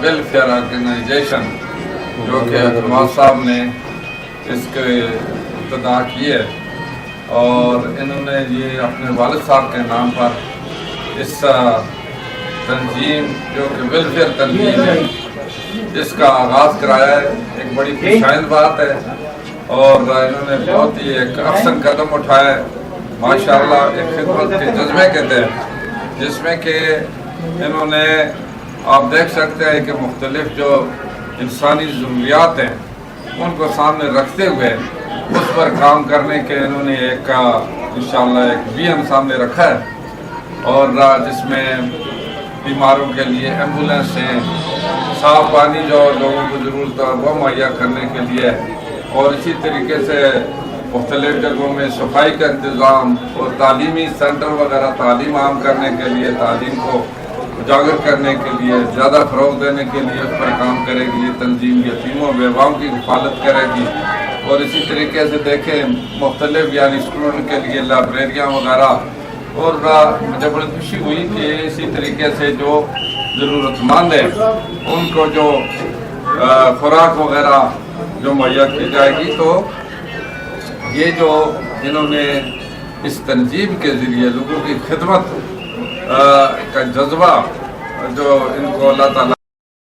Welfare organization جو کہ نواز صاحب نے اس کے ابتدا کی ہے، اور انہوں نے یہ اپنے والد صاحب کے نام پر اس تنظیم جو کہ ویلفیئر تنظیم ہے اس کا آغاز کرایا ہے۔ ایک بڑی خوشائند بات ہے، اور انہوں نے بہت ہی ایک احسن قدم اٹھایا ہے ماشاءاللہ، ایک خدمت کے جذبے کے تحت، جس میں کہ انہوں نے آپ دیکھ سکتے ہیں کہ مختلف جو انسانی ضروریات ہیں ان کو سامنے رکھتے ہوئے اس پر کام کرنے کے انہوں نے ایک انشاءاللہ ایک ویژن سامنے رکھا ہے، اور جس میں بیماروں کے لیے ایمبولینس ہیں، صاف پانی جو لوگوں کو ضرورت ہے وہ مہیا کرنے کے لیے، اور اسی طریقے سے مختلف جگہوں میں صفائی کا انتظام، اور تعلیمی سینٹر وغیرہ تعلیم عام کرنے کے لیے، تعلیم کو اجاگر کرنے کے لیے، زیادہ فروغ دینے کے لیے اس پر کام کرے گی یہ تنظیم۔ یتیموں بیواؤں کی حفاظت کرے گی، اور اسی طریقے سے دیکھیں مختلف یعنی اسٹوڈنٹ کے لیے لائبریریاں وغیرہ، اور مجھے بڑی خوشی ہوئی کہ اسی طریقے سے جو ضرورت مند ہے ان کو جو خوراک وغیرہ جو مہیا کی جائے گی۔ تو یہ جو انہوں نے اس تنظیم کے ذریعے لوگوں کی خدمت کا جذبہ جو ان کو اللہ تعالیٰ